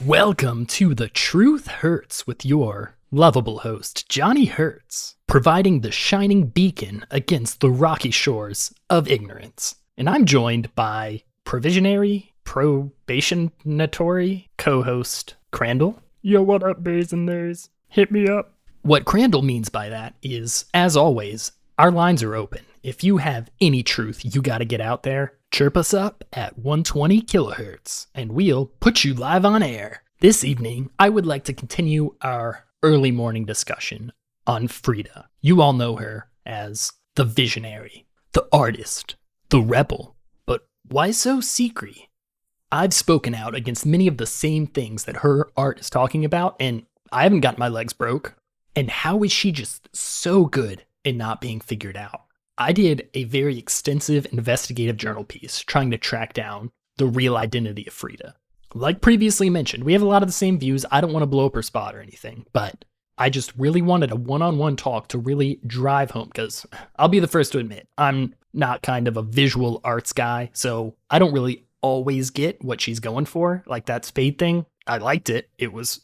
Welcome to The Truth Hurts with your lovable host, Johnny Hertz, providing the shining beacon against the rocky shores of ignorance. And I'm joined by probationatory co-host Crandle. Yo, what up, bays and theys? Hit me up. What Crandle means by that is, as always, our lines are open. If you have any truth you gotta get out there, chirp us up at 120 kilohertz, and we'll put you live on air. This evening, I would like to continue our early morning discussion on Frida. You all know her as the visionary, the artist, the rebel. But why so secret? I've spoken out against many of the same things that her art is talking about, and I haven't gotten my legs broke. And how is she just so good in not being figured out? I did a very extensive investigative journal piece trying to track down the real identity of Frida. Like previously mentioned, we have a lot of the same views. I don't want to blow up her spot or anything, but I just really wanted a one-on-one talk to really drive home, because I'll be the first to admit, I'm not kind of a visual arts guy, so I don't really always get what she's going for. Like that spade thing, I liked it. It was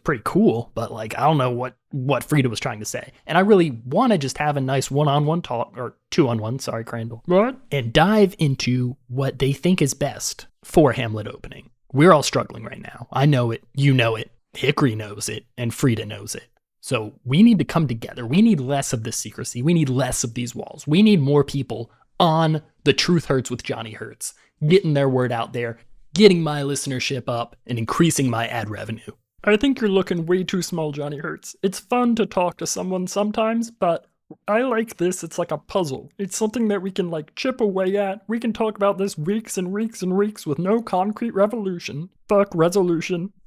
pretty cool, but like, I don't know what Frida was trying to say. And I really want to just have a nice one-on-one talk, or two-on-one, sorry, Crandle. What? And dive into what they think is best for Hamlet opening. We're all struggling right now. I know it, you know it, Hickory knows it, and Frida knows it. So we need to come together. We need less of this secrecy. We need less of these walls. We need more people on The Truth Hurts with Johnny Hertz, getting their word out there, getting my listenership up, and increasing my ad revenue. I think you're looking way too small, Johnny Hertz. It's fun to talk to someone sometimes, but I like this. It's like a puzzle. It's something that we can like chip away at. We can talk about this weeks and weeks and weeks with no concrete resolution.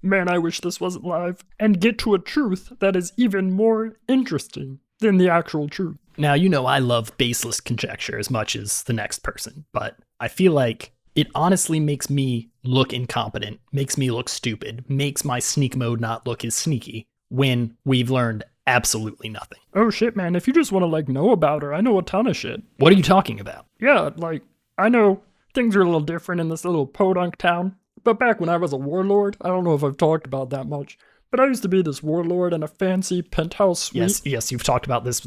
Man, I wish this wasn't live. And get to a truth that is even more interesting than the actual truth. Now, you know I love baseless conjecture as much as the next person, but I feel like it honestly makes me look incompetent, makes me look stupid, makes my sneak mode not look as sneaky when we've learned absolutely nothing. Oh shit, man, if you just want to like know about her, I know a ton of shit. What are you talking about? Yeah, like, I know things are a little different in this little podunk town, but back when I was a warlord, I don't know if I've talked about that much, but I used to be this warlord in a fancy penthouse suite. Yes, you've talked about this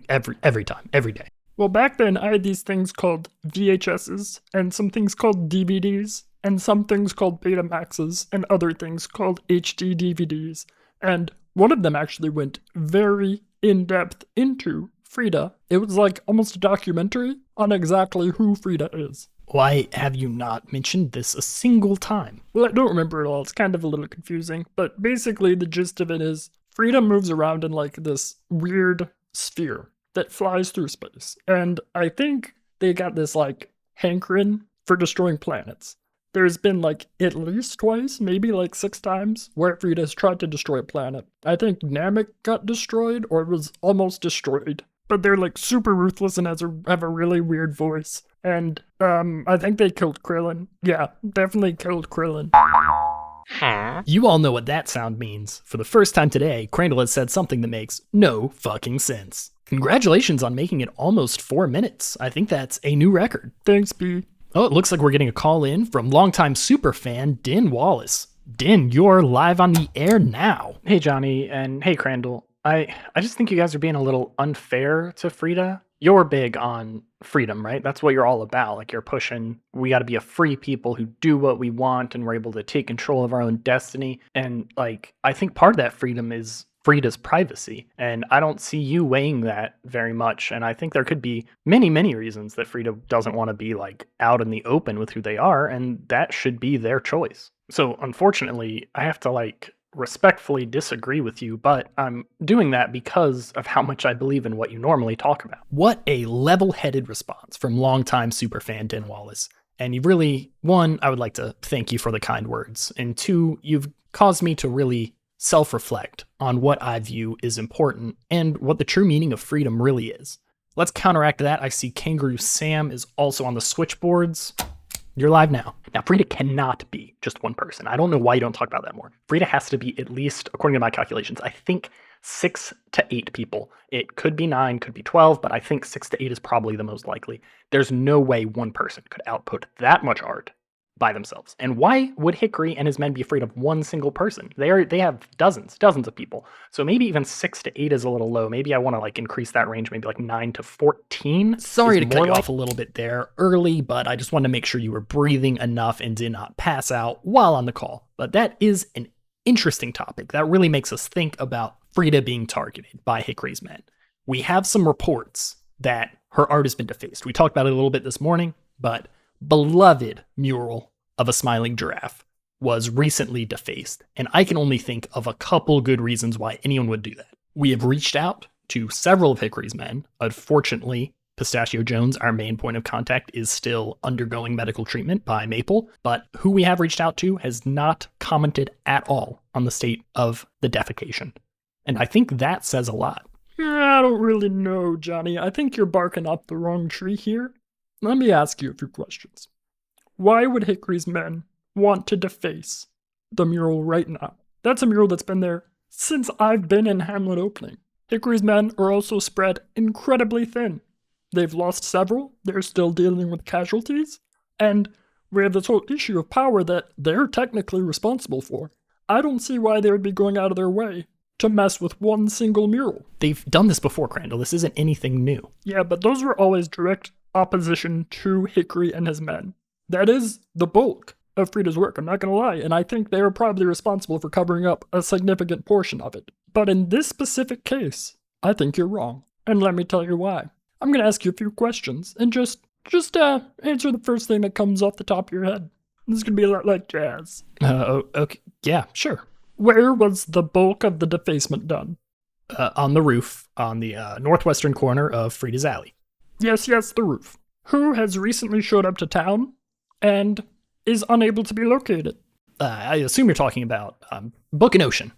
every time, every day. Well, back then, I had these things called VHSs, and some things called DVDs, and some things called Betamaxes, and other things called HD DVDs. And one of them actually went very in-depth into Frida. It was like almost a documentary on exactly who Frida is. Why have you not mentioned this a single time? Well, I don't remember it all. It's kind of a little confusing. But basically, the gist of it is Frida moves around in like this weird sphere that flies through space. And I think they got this like hankering for destroying planets. There's been like at least twice, maybe like 6 times, where Frida's tried to destroy a planet. I think Namek got destroyed or was almost destroyed. But they're like super ruthless and have a really weird voice. And I think they killed Krillin. Yeah, definitely killed Krillin. You all know what that sound means. For the first time today, Crandle has said something that makes no fucking sense. Congratulations on making it almost 4 minutes. I think that's a new record. Thanks, B. Oh, it looks like we're getting a call in from longtime superfan Din Wallace. Din, you're live on the air now. Hey, Johnny, and hey, Crandle. I just think you guys are being a little unfair to Frida. You're big on freedom, right? That's what you're all about. Like, you're pushing, we got to be a free people who do what we want, and we're able to take control of our own destiny. And, like, I think part of that freedom is Frida's privacy. And I don't see you weighing that very much. And I think there could be many, many reasons that Frida doesn't want to be, like, out in the open with who they are, and that should be their choice. So, unfortunately, I have to, like, respectfully disagree with you, but I'm doing that because of how much I believe in what you normally talk about. What a level-headed response from longtime superfan Din Wallace. And you really, 1, I would like to thank you for the kind words, and 2, you've caused me to really self-reflect on what I view is important and what the true meaning of freedom really is. Let's counteract that. I see Kangaroo Sam is also on the switchboards. You're live now. Now, Frida cannot be just one person. I don't know why you don't talk about that more. Frida has to be at least, according to my calculations, I think 6 to 8 people. It could be 9, could be 12, but I think 6 to 8 is probably the most likely. There's no way one person could output that much art by themselves. And why would Hickory and his men be afraid of one single person? They have dozens of people. So maybe even 6 to 8 is a little low. Maybe I want to like increase that range, maybe like 9 to 14. Sorry to cut you off a little bit there early, but I just wanted to make sure you were breathing enough and did not pass out while on the call. But that is an interesting topic. That really makes us think about Frida being targeted by Hickory's men. We have some reports that her art has been defaced. We talked about it a little bit this morning, but beloved mural of a smiling giraffe was recently defaced, and I can only think of a couple good reasons why anyone would do that. We have reached out to several of Hickory's men. Unfortunately, Pistachio Jones, our main point of contact, is still undergoing medical treatment by Maple, but who we have reached out to has not commented at all on the state of the defecation. And I think that says a lot. I don't really know, Johnny. I think you're barking up the wrong tree here. Let me ask you a few questions. Why would Hickory's men want to deface the mural right now? That's a mural that's been there since I've been in Hamlet opening. Hickory's men are also spread incredibly thin. They've lost several, they're still dealing with casualties, and we have this whole issue of power that they're technically responsible for. I don't see why they would be going out of their way to mess with one single mural. They've done this before, Crandle. This isn't anything new. Yeah, but those were always direct opposition to Hickory and his men. That is the bulk of Frida's work, I'm not going to lie, and I think they were probably responsible for covering up a significant portion of it. But in this specific case, I think you're wrong, and let me tell you why. I'm going to ask you a few questions, and just answer the first thing that comes off the top of your head. This is going to be a lot like jazz. Okay, yeah, sure. Where was the bulk of the defacement done? On the roof, on the northwestern corner of Frida's Alley. Yes, the roof. Who has recently showed up to town and is unable to be located? I assume you're talking about Book and Ocean.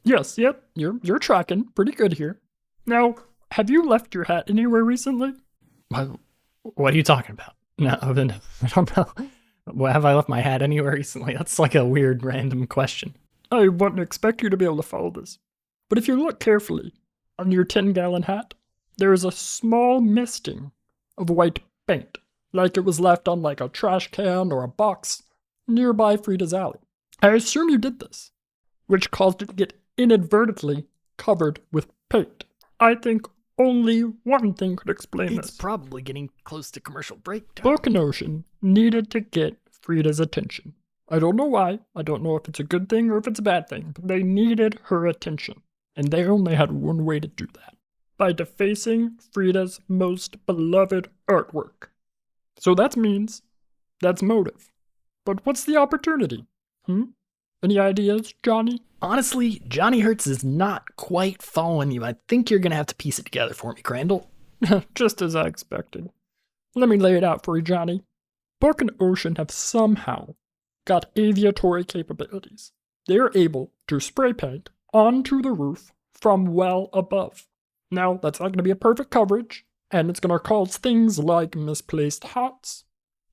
Yes, yep, you're tracking pretty good here. Now, have you left your hat anywhere recently? What are you talking about? No, I don't know. Well, have I left my hat anywhere recently? That's like a weird random question. I wouldn't expect you to be able to follow this. But if you look carefully on your 10-gallon hat, there is a small misting of white paint, like it was left on like a trash can or a box nearby Frida's Alley. I assume you did this, which caused it to get inadvertently covered with paint. I think only one thing could explain this. It's probably getting close to commercial breakdown. Book and Ocean needed to get Frida's attention. I don't know why. I don't know if it's a good thing or if it's a bad thing, but they needed her attention. And they only had one way to do that. By defacing Frida's most beloved artwork. So that means that's motive. But what's the opportunity? Any ideas, Johnny? Honestly, Johnny Hertz is not quite following you. I think you're going to have to piece it together for me, Crandle. Just as I expected. Let me lay it out for you, Johnny. Book and Ocean have somehow got aviatory capabilities. They are able to spray paint onto the roof from well above. Now, that's not going to be a perfect coverage, and it's going to cause things like misplaced hats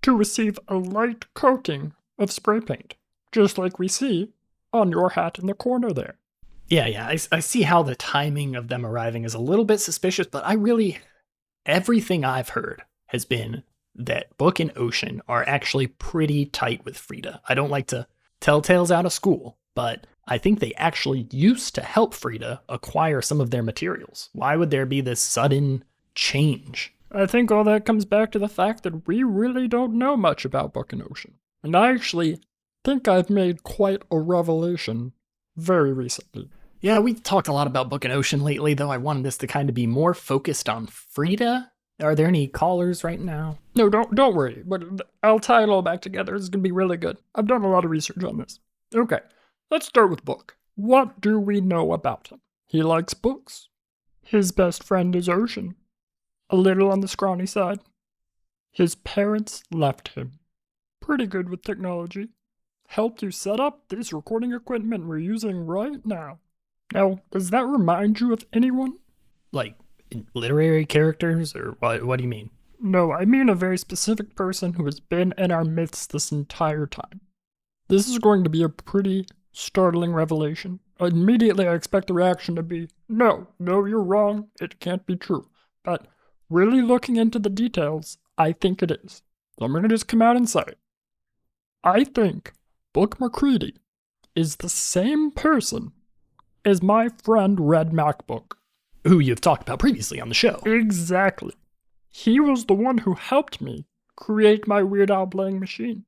to receive a light coating of spray paint, just like we see on your hat in the corner there. Yeah, I see how the timing of them arriving is a little bit suspicious, but everything I've heard has been that Book and Ocean are actually pretty tight with Frida. I don't like to tell tales out of school, but I think they actually used to help Frida acquire some of their materials. Why would there be this sudden change? I think all that comes back to the fact that we really don't know much about Book and Ocean. And I actually think I've made quite a revelation very recently. Yeah, we talked a lot about Book and Ocean lately, though I wanted this to kind of be more focused on Frida. Are there any callers right now? No, don't worry. But I'll tie it all back together. It's going to be really good. I've done a lot of research on this. Okay, let's start with Book. What do we know about him? He likes books. His best friend is Ocean. A little on the scrawny side. His parents left him. Pretty good with technology. Helped you set up this recording equipment we're using right now. Now, does that remind you of anyone? Like literary characters, or what do you mean? No, I mean a very specific person who has been in our midst this entire time. This is going to be a pretty startling revelation. Immediately I expect the reaction to be, no, you're wrong, it can't be true. But really looking into the details, I think it is. So I'm going to just come out and say it. I think Book McCready is the same person as my friend Red MacBook. Who you've talked about previously on the show. Exactly. He was the one who helped me create my Weird Al playing machine.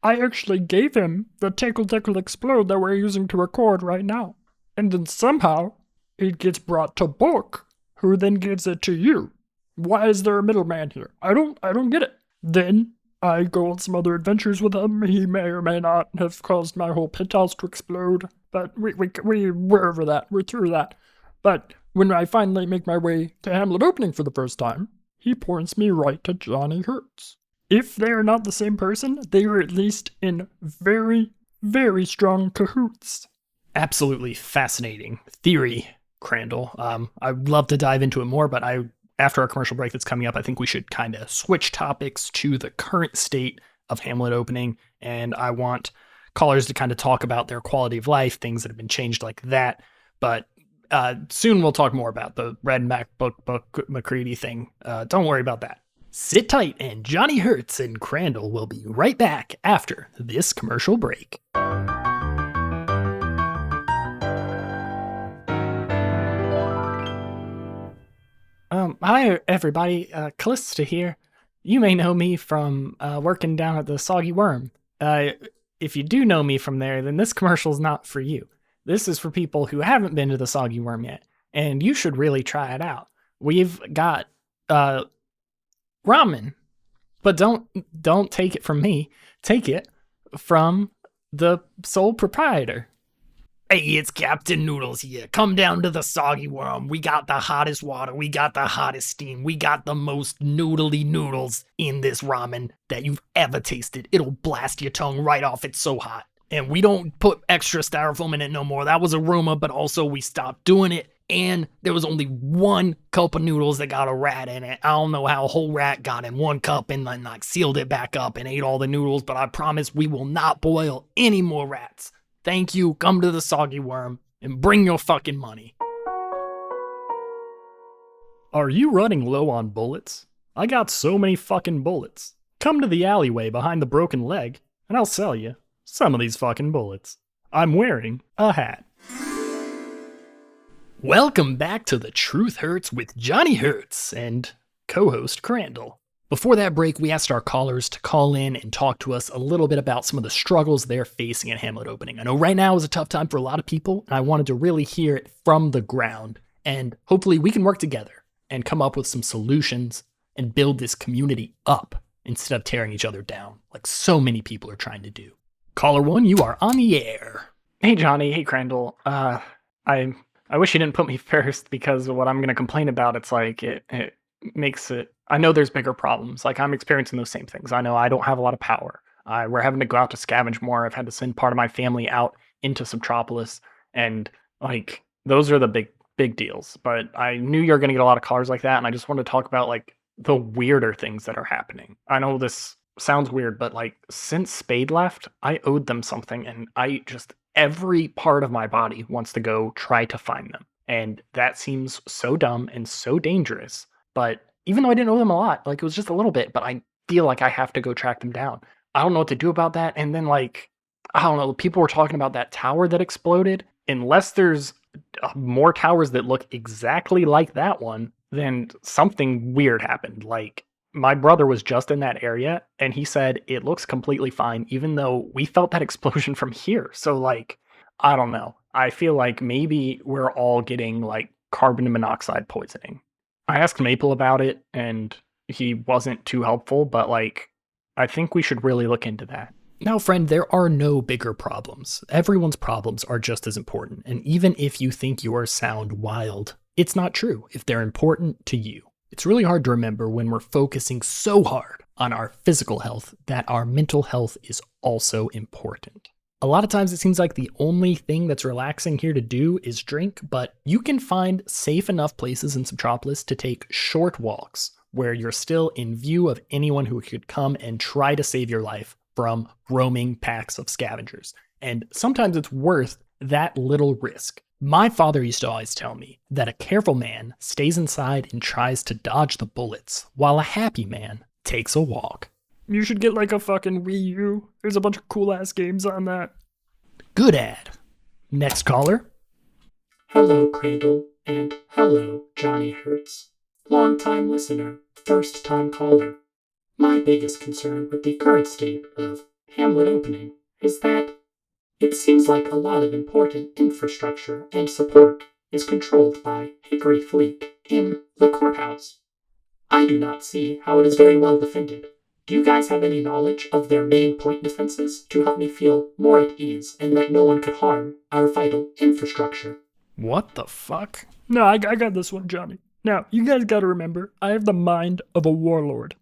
I actually gave him the Tickle Tickle Explode that we're using to record right now. And then somehow, it gets brought to Book, who then gives it to you. Why is there a middleman here? I don't get it. Then I go on some other adventures with him. He may or may not have caused my whole penthouse to explode, but we're over that. We're through that. But when I finally make my way to Hamlet opening for the first time, he points me right to Johnny Hertz. If they are not the same person, they are at least in very, very strong cahoots. Absolutely fascinating theory, Crandle. I'd love to dive into it more, but after our commercial break that's coming up, I think we should kind of switch topics to the current state of Hamlet opening, and I want callers to kind of talk about their quality of life, things that have been changed like that. But soon we'll talk more about the Red MacBook McCready thing. Don't worry about that. Sit tight, and Johnny Hertz and Crandle will be right back after this commercial break. Hi everybody, Callista here. You may know me from working down at the Soggy Worm. If you do know me from there, then this commercial's not for you. This is for people who haven't been to the Soggy Worm yet, and you should really try it out. We've got ramen, but don't take it from me. Take it from the sole proprietor. Hey, it's Captain Noodles here. Come down to the Soggy Worm. We got the hottest water. We got the hottest steam. We got the most noodly noodles in this ramen that you've ever tasted. It'll blast your tongue right off. It's so hot. And we don't put extra styrofoam in it no more. That was a rumor, but also we stopped doing it. And there was only one cup of noodles that got a rat in it. I don't know how a whole rat got in one cup and then sealed it back up and ate all the noodles, but I promise we will not boil any more rats. Thank you. Come to the Soggy Worm and bring your fucking money. Are you running low on bullets? I got so many fucking bullets. Come to the alleyway behind the broken leg, and I'll sell you some of these fucking bullets. I'm wearing a hat. Welcome back to The Truth Hurts with Johnny Hertz and co-host Crandle. Before that break, we asked our callers to call in and talk to us a little bit about some of the struggles they're facing at Hamlet opening. I know right now is a tough time for a lot of people, and I wanted to really hear it from the ground. And hopefully we can work together and come up with some solutions and build this community up instead of tearing each other down, like so many people are trying to do. Caller 1, you are on the air. Hey Johnny, hey Crandle. I wish you didn't put me first, because what I'm going to complain about, it's like it makes it. I know there's bigger problems. Like, I'm experiencing those same things. I know I don't have a lot of power. We're having to go out to scavenge more. I've had to send part of my family out into Subtropolis, and like those are the big deals. But I knew you were going to get a lot of callers like that, and I just wanted to talk about like the weirder things that are happening. I know this sounds weird, but like since Spade left, I owed them something, and every part of my body wants to go try to find them. And that seems so dumb and so dangerous. But even though I didn't owe them a lot, like it was just a little bit, but I feel like I have to go track them down. I don't know what to do about that. And then like, I don't know, people were talking about that tower that exploded. Unless there's more towers that look exactly like that one, then something weird happened. Like, my brother was just in that area, and he said it looks completely fine, even though we felt that explosion from here. So, like, I don't know. I feel like maybe we're all getting, like, carbon monoxide poisoning. I asked Maple about it, and he wasn't too helpful, but, like, I think we should really look into that. Now, friend, there are no bigger problems. Everyone's problems are just as important, and even if you think yours sound wild, it's not true if they're important to you. It's really hard to remember when we're focusing so hard on our physical health that our mental health is also important. A lot of times it seems like the only thing that's relaxing here to do is drink, but you can find safe enough places in Subtropolis to take short walks where you're still in view of anyone who could come and try to save your life from roaming packs of scavengers. And sometimes it's worth that little risk. My father used to always tell me that a careful man stays inside and tries to dodge the bullets, while a happy man takes a walk. You should get like a fucking Wii U. There's a bunch of cool ass games on that. Good ad. Next caller. Hello, Crandle, and hello, Johnny Hertz. Long-time listener, first-time caller. My biggest concern with the current state of Hamlet opening is that it seems like a lot of important infrastructure and support is controlled by Hickory Fleet in the Courthouse. I do not see how it is very well defended. Do you guys have any knowledge of their main point defenses to help me feel more at ease and that no one could harm our vital infrastructure? What the fuck? No, I got this one, Johnny. Now, you guys gotta remember, I have the mind of a warlord.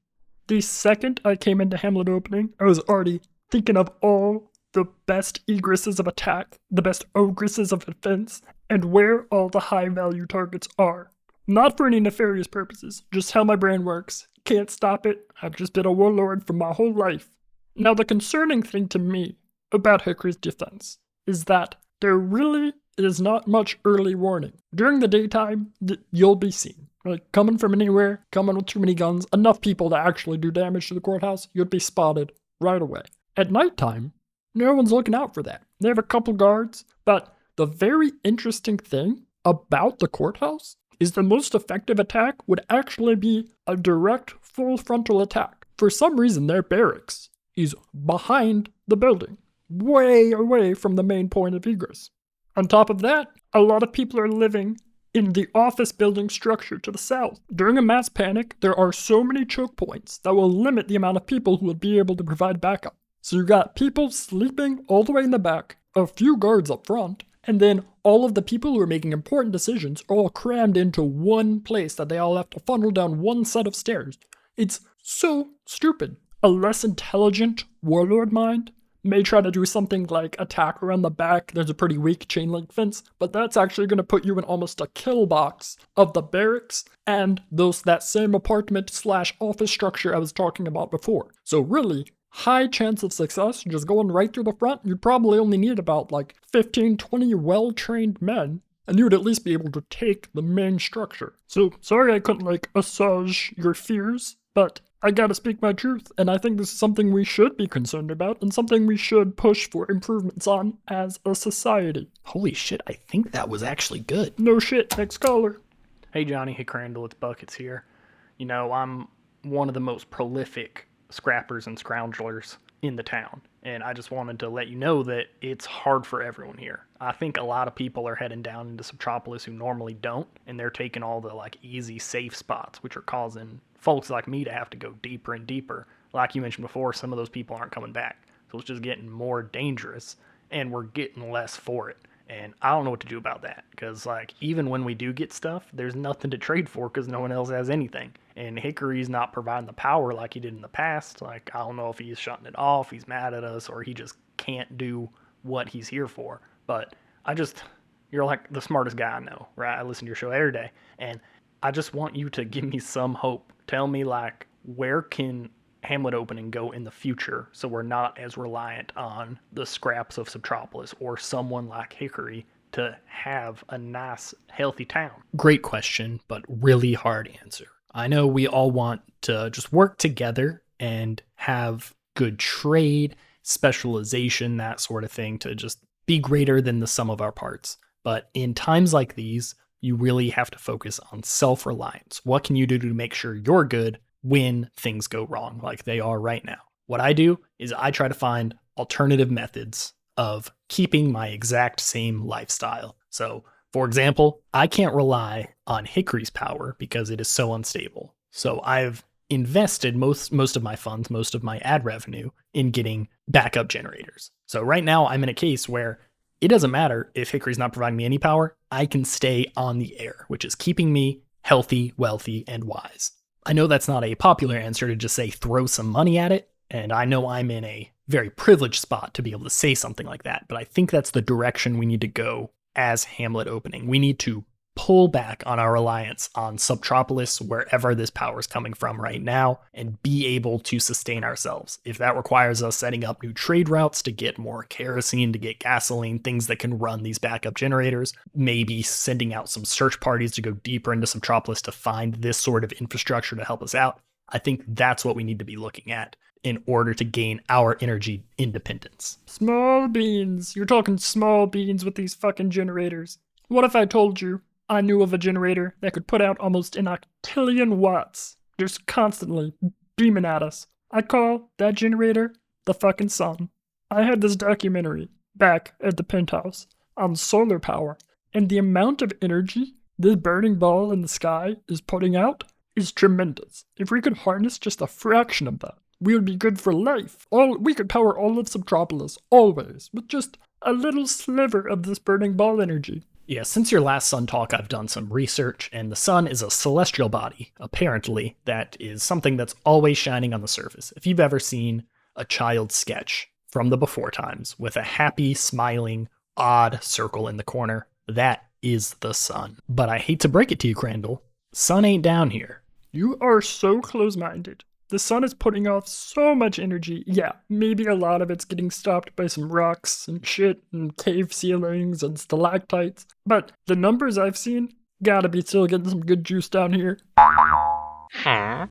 The second I came into Hamlet opening, I was already thinking of all the best egresses of attack, the best ogresses of defense, and where all the high-value targets are. Not for any nefarious purposes, just how my brain works. Can't stop it. I've just been a warlord for my whole life. Now, the concerning thing to me about Hickory's defense is that there really is not much early warning. During the daytime, you'll be seen. Like, coming from anywhere, coming with too many guns, enough people to actually do damage to the courthouse, you'd be spotted right away. At nighttime, no one's looking out for that. They have a couple guards, but the very interesting thing about the courthouse is the most effective attack would actually be a direct full frontal attack. For some reason, their barracks is behind the building, way away from the main point of egress. On top of that, a lot of people are living in the office building structure to the south. During a mass panic, there are so many choke points that will limit the amount of people who will be able to provide backup. So you got people sleeping all the way in the back, a few guards up front, and then all of the people who are making important decisions are all crammed into one place that they all have to funnel down one set of stairs. It's so stupid. A less intelligent warlord mind may try to do something like attack around the back. There's a pretty weak chain link fence, but that's actually going to put you in almost a kill box of the barracks and that same apartment/office structure I was talking about before. So really, high chance of success just going right through the front. You'd probably only need about 15, 20 well-trained men, and you would at least be able to take the main structure. So sorry I couldn't assuage your fears, but I gotta speak my truth, and I think this is something we should be concerned about and something we should push for improvements on as a society. Holy shit, I think that was actually good. No shit, next caller. Hey Johnny, hey Crandle, it's Buckets here. You know, I'm one of the most prolific scrappers and scroungers in the town, and I just wanted to let you know that it's hard for everyone here. I think a lot of people are heading down into Subtropolis who normally don't, and they're taking all the easy safe spots, which are causing folks like me to have to go deeper and deeper. Like you mentioned before, some of those people aren't coming back, so it's just getting more dangerous, and we're getting less for it. And I don't know what to do about that, because even when we do get stuff, there's nothing to trade for because no one else has anything. And Hickory's not providing the power like he did in the past. I don't know if he's shutting it off, he's mad at us, or he just can't do what he's here for. But you're the smartest guy I know, right? I listen to your show every day, and I just want you to give me some hope. Tell me where can Hamlet opening go in the future so we're not as reliant on the scraps of Subtropolis or someone like Hickory to have a nice, healthy town? Great question, but really hard answer. I know we all want to just work together and have good trade, specialization, that sort of thing to just be greater than the sum of our parts. But in times like these, you really have to focus on self-reliance. What can you do to make sure you're good when things go wrong like they are right now? What I do is I try to find alternative methods of keeping my exact same lifestyle. So, for example, I can't rely on Hickory's power because it is so unstable. So I've invested most of my funds, most of my ad revenue in getting backup generators. So right now I'm in a case where it doesn't matter if Hickory's not providing me any power, I can stay on the air, which is keeping me healthy, wealthy, and wise. I know that's not a popular answer to just say throw some money at it, and I know I'm in a very privileged spot to be able to say something like that, but I think that's the direction we need to go as Hamlet opening. We need to pull back on our reliance on Subtropolis, wherever this power is coming from right now, and be able to sustain ourselves. If that requires us setting up new trade routes to get more kerosene, to get gasoline, things that can run these backup generators, maybe sending out some search parties to go deeper into Subtropolis to find this sort of infrastructure to help us out, I think that's what we need to be looking at in order to gain our energy independence. Small beans. You're talking small beans with these fucking generators. What if I told you I knew of a generator that could put out almost an octillion watts, just constantly beaming at us? I'd call that generator the fucking sun. I had this documentary back at the Penthouse on solar power, and the amount of energy this burning ball in the sky is putting out is tremendous. If we could harness just a fraction of that, we would be good for life. We could power all of Subtropolis, always, with just a little sliver of this burning ball energy. Yeah, since your last sun talk, I've done some research, and the sun is a celestial body, apparently, that is something that's always shining on the surface. If you've ever seen a child's sketch from the before times with a happy, smiling, odd circle in the corner, that is the sun. But I hate to break it to you, Crandle, sun ain't down here. You are so close-minded. The sun is putting off so much energy. Yeah, maybe a lot of it's getting stopped by some rocks and shit and cave ceilings and stalactites. But the numbers I've seen, gotta be still getting some good juice down here.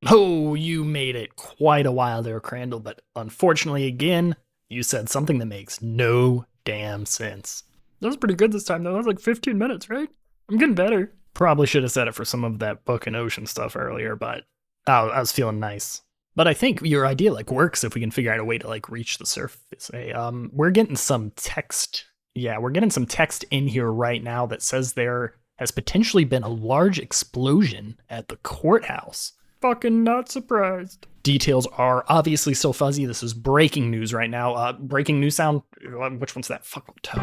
Oh, you made it quite a while there, Crandle, but unfortunately, again, you said something that makes no damn sense. That was pretty good this time, though. That was like 15 minutes, right? I'm getting better. Probably should have said it for some of that book and ocean stuff earlier, but I was feeling nice. But I think your idea works if we can figure out a way to reach the surface. Hey, we're getting some text. Yeah, we're getting some text in here right now that says there has potentially been a large explosion at the courthouse. Fucking not surprised. Details are obviously still fuzzy. This is breaking news right now. Breaking news sound. Which one's that? Fuck toe.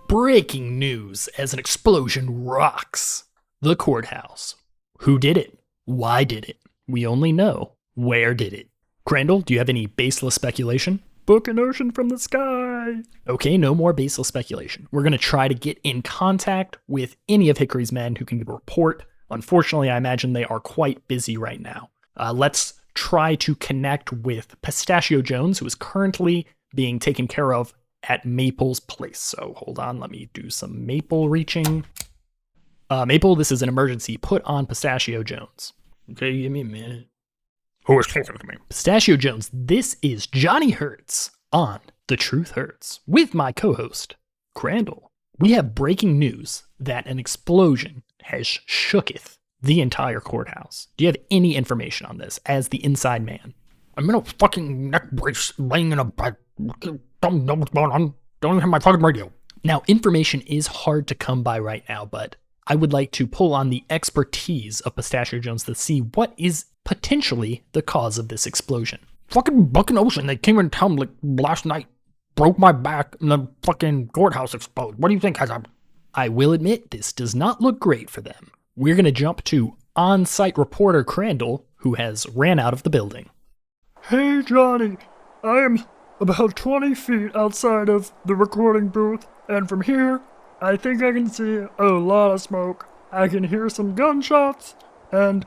Breaking news as an explosion rocks the courthouse. Who did it? Why did it? We only know where did it. Crandle, do you have any baseless speculation? Book an ocean from the sky. Okay, no more baseless speculation. We're going to try to get in contact with any of Hickory's men who can give a report. Unfortunately, I imagine they are quite busy right now. Let's try to connect with Pistachio Jones, who is currently being taken care of at Maple's place. So hold on, let me do some Maple reaching. Maple, this is an emergency. Put on Pistachio Jones. Okay, give me a minute. Who is talking to me? Pistachio Jones, this is Johnny Hertz on The Truth Hurts with my co-host, Crandle. We have breaking news that an explosion has shooketh the entire courthouse. Do you have any information on this as the inside man? I'm in a fucking neck brace laying in a bed. Don't know what's going on. Don't even have my fucking radio. Now, information is hard to come by right now, but I would like to pull on the expertise of Pistachio Jones to see what is potentially the cause of this explosion. Fucking Buck and Ocean, they came in town last night, broke my back, and the fucking courthouse exploded. What do you think has happened? I will admit this does not look great for them. We're going to jump to on-site reporter Crandle, who has ran out of the building. Hey, Johnny. I am about 20 feet outside of the recording booth, and from here, I think I can see a lot of smoke. I can hear some gunshots, and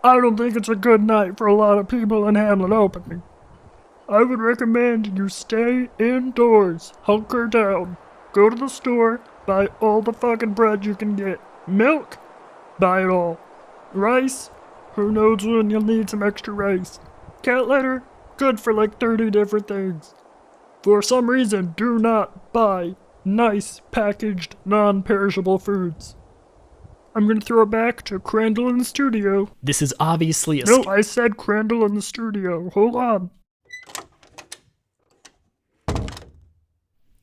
I don't think it's a good night for a lot of people in Hamlet Opening. I would recommend you stay indoors, hunker down, go to the store, buy all the fucking bread you can get. Milk? Buy it all. Rice? Who knows when you'll need some extra rice. Cat litter? Good for 30 different things. For some reason, do not buy nice, packaged, non-perishable foods. I'm gonna throw it back to Crandle in the studio. This is obviously a... No, I said Crandle in the studio. Hold on.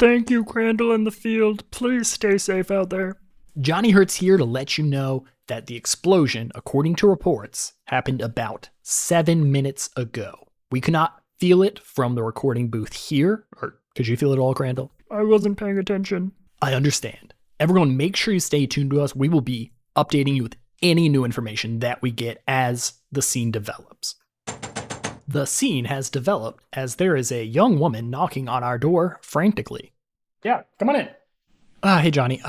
Thank you, Crandle in the field. Please stay safe out there. Johnny Hertz here to let you know that the explosion, according to reports, happened about 7 minutes ago. We could not feel it from the recording booth here. Or could you feel it all, Crandle? I wasn't paying attention. I understand. Everyone, make sure you stay tuned to us. We will be updating you with any new information that we get as the scene develops. The scene has developed as there is a young woman knocking on our door frantically. Yeah, come on in. Hey, Johnny.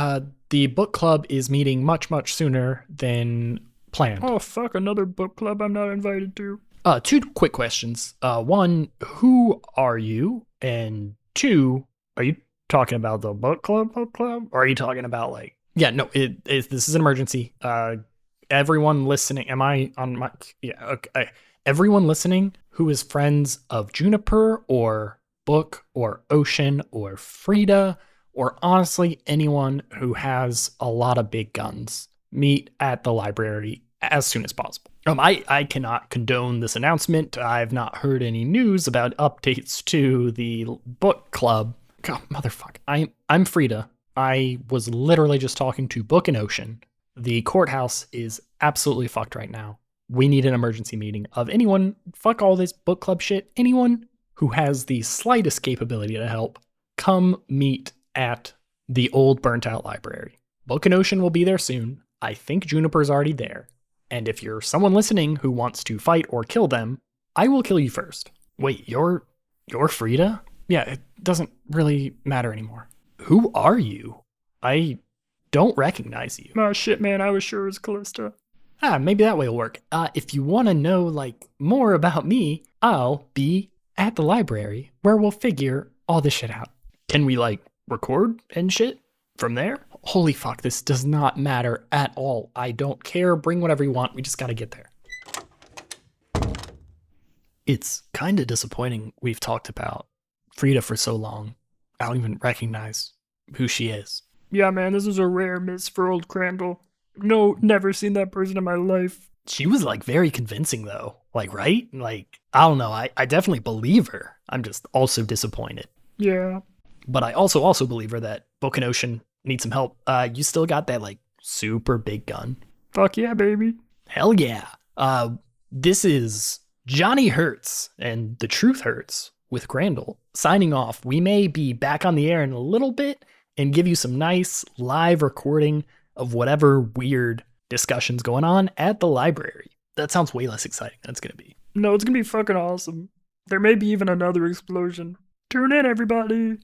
The book club is meeting much, much sooner than planned. Oh, fuck, another book club I'm not invited to. 2 quick questions. One, who are you? And 2, are you talking about the book club? Or are you talking about Yeah, no, this is an emergency. everyone listening, am I on my, yeah, okay. Everyone listening who is friends of Juniper or Book or Ocean or Frida, or honestly anyone who has a lot of big guns, meet at the library as soon as possible. I cannot condone this announcement. I've not heard any news about updates to the book club. God, motherfucker. I'm Frida. I was literally just talking to Book and Ocean. The courthouse is absolutely fucked right now. We need an emergency meeting of anyone, fuck all this book club shit, anyone who has the slightest capability to help, come meet at the old burnt out library. Book and Ocean will be there soon. I think Juniper's already there. And if you're someone listening who wants to fight or kill them, I will kill you first. Wait, you're Frida? Yeah, it doesn't really matter anymore. Who are you? I don't recognize you. Oh shit, man, I was sure it was Callista. Maybe that way will work. If you want to know, like, more about me, I'll be at the library where we'll figure all this shit out. Can we, like, record and shit from there? Holy fuck, this does not matter at all. I don't care. Bring whatever you want. We just gotta get there. It's kind of disappointing we've talked about Frida for so long. I don't even recognize who she is. Yeah, man, this is a rare miss for old Crandle. No, never seen that person in my life. She was, like, very convincing, though. Like, right? Like, I don't know. I definitely believe her. I'm just also disappointed. Yeah. But I also believe her that Book and Ocean need some help. You still got that, like, super big gun? Fuck yeah, baby. Hell yeah. This is Johnny Hertz and The Truth Hurts with Crandle signing off. We may be back on the air in a little bit and give you some nice live recording of whatever weird discussions going on at the library. That sounds way less exciting than it's going to be. No, it's gonna be fucking awesome. There may be even another explosion. Tune in, everybody.